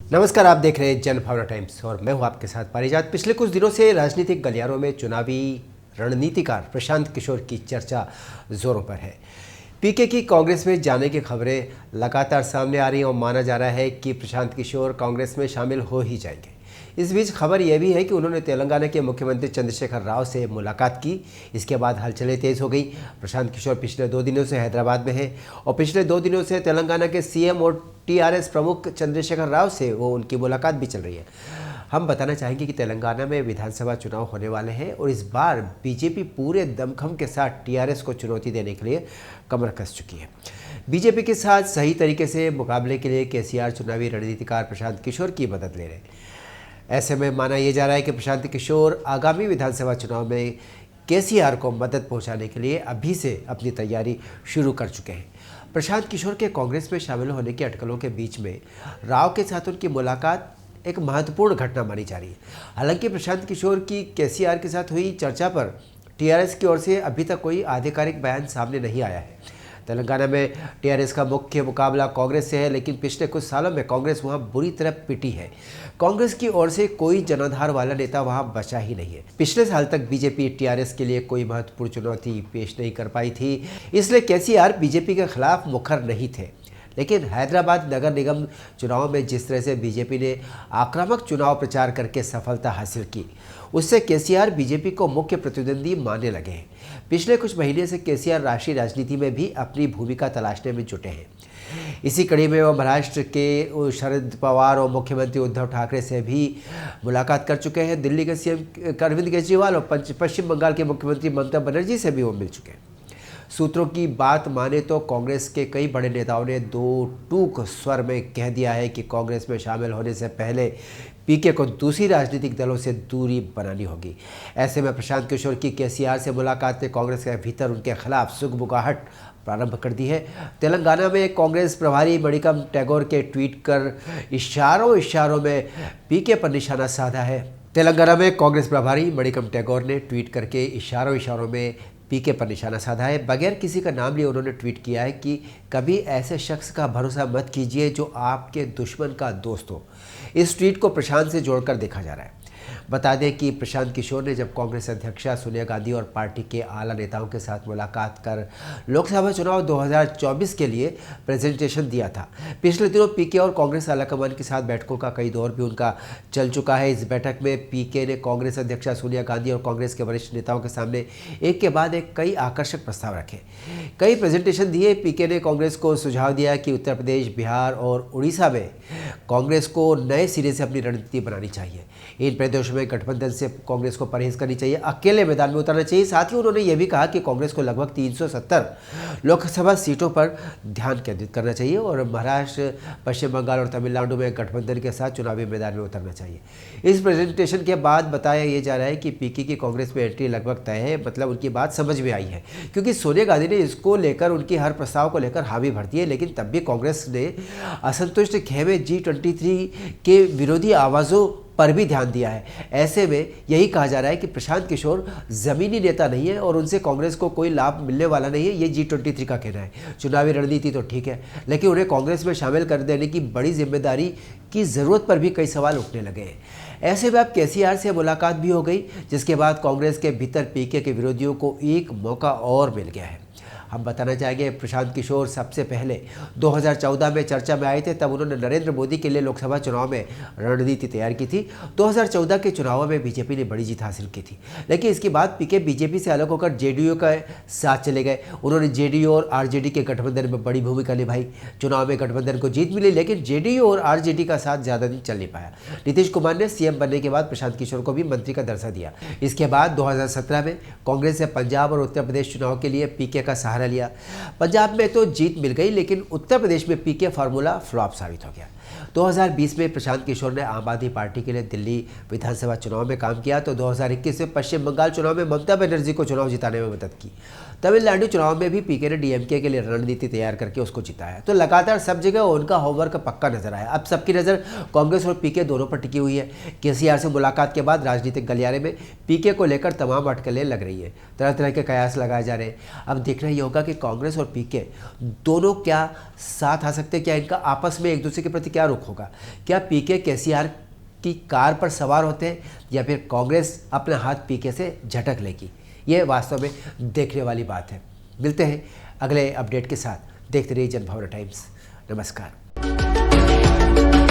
नमस्कार, आप देख रहे हैं जनभावना टाइम्स और मैं हूं आपके साथ पारिजात। पिछले कुछ दिनों से राजनीतिक गलियारों में चुनावी रणनीतिकार प्रशांत किशोर की चर्चा जोरों पर है। पीके की कांग्रेस में जाने की खबरें लगातार सामने आ रही हैं और माना जा रहा है कि प्रशांत किशोर कांग्रेस में शामिल हो ही जाएंगे। इस बीच खबर यह भी है कि उन्होंने तेलंगाना के मुख्यमंत्री चंद्रशेखर राव से मुलाकात की। इसके बाद हलचलें तेज हो गई। प्रशांत किशोर पिछले 2 दिनों से हैदराबाद में है और पिछले 2 दिनों से तेलंगाना के सीएम और टीआरएस प्रमुख चंद्रशेखर राव से उनकी मुलाकात भी चल रही है। हम बताना चाहेंगे कि तेलंगाना में विधानसभा चुनाव होने वाले हैं और इस बार बीजेपी पूरे दमखम के साथ टीआरएस को चुनौती देने के लिए कमर कस चुकी है। बीजेपी के साथ सही तरीके से मुकाबले के लिए केसीआर चुनावी रणनीतिकार प्रशांत किशोर की मदद ले रहे हैं। ऐसे में माना यह जा रहा है कि प्रशांत किशोर आगामी विधानसभा चुनाव में केसीआर को मदद पहुंचाने के लिए अभी से अपनी तैयारी शुरू कर चुके हैं। प्रशांत किशोर के कांग्रेस में शामिल होने की अटकलों के बीच में राव के साथ उनकी मुलाकात एक महत्वपूर्ण घटना मानी जा रही है। हालांकि प्रशांत किशोर की केसीआर के साथ हुई चर्चा पर टीआरएस की ओर से अभी तक कोई आधिकारिक बयान सामने नहीं आया है। तेलंगाना में टीआरएस का मुख्य मुकाबला कांग्रेस से है, लेकिन पिछले कुछ सालों में कांग्रेस वहां बुरी तरह पिटी है। कांग्रेस की ओर से कोई जनाधार वाला नेता वहां बचा ही नहीं है। पिछले साल तक बीजेपी टीआरएस के लिए कोई महत्वपूर्ण चुनौती पेश नहीं कर पाई थी, इसलिए केसीआर बीजेपी के खिलाफ मुखर नहीं थे। लेकिन हैदराबाद नगर निगम चुनाव में जिस तरह से बीजेपी ने आक्रामक चुनाव प्रचार करके सफलता हासिल की, उससे केसीआर बीजेपी को मुख्य प्रतिद्वंदी मानने लगे हैं। पिछले कुछ महीने से केसीआर राष्ट्रीय राजनीति में भी अपनी भूमिका तलाशने में जुटे हैं। इसी कड़ी में वो महाराष्ट्र के शरद पवार और मुख्यमंत्री उद्धव ठाकरे से भी मुलाकात कर चुके हैं। दिल्ली के सीएम अरविंद केजरीवाल और पश्चिम बंगाल के मुख्यमंत्री ममता बनर्जी से भी वो मिल चुके हैं। सूत्रों की बात माने तो कांग्रेस के कई बड़े नेताओं ने दो टूक स्वर में कह दिया है कि कांग्रेस में शामिल होने से पहले पीके को दूसरी राजनीतिक दलों से दूरी बनानी होगी। ऐसे में प्रशांत किशोर की केसीआर से मुलाकात ने कांग्रेस के भीतर उनके खिलाफ सुगबुगाहट प्रारंभ कर दी है। तेलंगाना में कांग्रेस प्रभारी मणिकम टैगोर के ट्वीट कर इशारों में पीके पर निशाना साधा है। तेलंगाना में कांग्रेस प्रभारी मणिकम टैगोर ने ट्वीट करके इशारों में पीके पर निशाना साधा है। बगैर किसी का नाम लिए उन्होंने ट्वीट किया है कि कभी ऐसे शख्स का भरोसा मत कीजिए जो आपके दुश्मन का दोस्त हो। इस ट्वीट को प्रशांत से जोड़कर देखा जा रहा है। बता दें कि प्रशांत किशोर ने जब कांग्रेस अध्यक्षा सोनिया गांधी और पार्टी के आला नेताओं के साथ मुलाकात कर लोकसभा चुनाव 2024 के लिए प्रेजेंटेशन दिया था। पिछले दिनों पीके और कांग्रेस आलाकमान के साथ बैठकों का कई दौर भी उनका चल चुका है। इस बैठक में पीके ने कांग्रेस अध्यक्षा सोनिया गांधी और कांग्रेस के वरिष्ठ नेताओं के सामने एक के बाद एक कई आकर्षक प्रस्ताव रखे, कई प्रेजेंटेशन दिए। पीके ने कांग्रेस को सुझाव दिया कि उत्तर प्रदेश, बिहार और उड़ीसा में कांग्रेस को नए सिरे से अपनी रणनीति बनानी चाहिए। इन प्रदेशों में गठबंधन से कांग्रेस को परहेज करनी चाहिए, अकेले मैदान में उतरना चाहिए। साथ ही उन्होंने यह भी कहा कि कांग्रेस को लगभग 370 लोकसभा सीटों पर ध्यान केंद्रित करना चाहिए और महाराष्ट्र, पश्चिम बंगाल और तमिलनाडु में गठबंधन के साथ चुनावी मैदान में उतरना चाहिए। इस प्रेजेंटेशन के बाद बताया यह जा रहा है कि पीके की कांग्रेस में एंट्री लगभग तय है। मतलब उनकी बात समझ में आई है, क्योंकि सोनिया गांधी ने इसको लेकर उनकी हर प्रस्ताव को लेकर हामी भर दी है। लेकिन तब भी कांग्रेस ने असंतुष्ट खेमे G23 के विरोधी आवाज़ों पर भी ध्यान दिया है। ऐसे में यही कहा जा रहा है कि प्रशांत किशोर ज़मीनी नेता नहीं है और उनसे कांग्रेस को कोई लाभ मिलने वाला नहीं है, ये G23 का कहना है। चुनावी रणनीति तो ठीक है, लेकिन उन्हें कांग्रेस में शामिल कर देने की बड़ी जिम्मेदारी की ज़रूरत पर भी कई सवाल उठने लगे हैं। ऐसे में अब केसीआर से मुलाकात भी हो गई, जिसके बाद कांग्रेस के भीतर पीके के विरोधियों को एक मौका और मिल गया है। हम बताना चाहेंगे, प्रशांत किशोर सबसे पहले 2014 में चर्चा में आए थे। तब उन्होंने नरेंद्र मोदी के लिए लोकसभा चुनाव में रणनीति तैयार की थी। 2014 के चुनावों में बीजेपी ने बड़ी जीत हासिल की थी, लेकिन इसके बाद पीके बीजेपी से अलग होकर जेडीयू का साथ चले गए। उन्होंने जेडीयू और आरजेडी के गठबंधन में बड़ी भूमिका निभाई। चुनाव में गठबंधन को जीत मिली, लेकिन जेडीयू और आरजेडी का साथ ज़्यादा दिन चल नहीं पाया। नीतीश कुमार ने सीएम बनने के बाद प्रशांत किशोर को भी मंत्री का दर्जा दिया। इसके बाद 2017 में कांग्रेस ने पंजाब और उत्तर प्रदेश चुनाव के लिए पीके का सहारा लिया। पंजाब में तो जीत मिल गई, लेकिन उत्तर प्रदेश में पीके फार्मूला फ्लॉप साबित हो गया। 2020 में प्रशांत किशोर ने आम आदमी पार्टी के लिए दिल्ली विधानसभा चुनाव में काम किया, तो 2021 में पश्चिम बंगाल चुनाव में ममता बनर्जी को चुनाव जिताने में मदद की। तमिलनाडु चुनाव में भी पीके ने डीएमके के लिए रणनीति तैयार करके उसको जिताया। तो लगातार सब जगह उनका होमवर्क पक्का नजर आया। अब सबकी नज़र कांग्रेस और पीके दोनों पर टिकी हुई है। केसीआर से मुलाकात के बाद राजनीतिक गलियारे में पीके को लेकर तमाम अटकलें लग रही है, तरह तरह के कयास लगाए जा रहे हैं। अब देखना ये होगा कि कांग्रेस और पीके दोनों क्या साथ आ सकते हैं, क्या इनका आपस में एक दूसरे के प्रति क्या रुख होगा? क्या पीके केसीआर की कार पर सवार होते हैं या फिर कांग्रेस अपना हाथ पीके से झटक लेगी? ये वास्तव में देखने वाली बात है। मिलते हैं अगले अपडेट के साथ। देखते रहिए जनभावना टाइम्स। नमस्कार।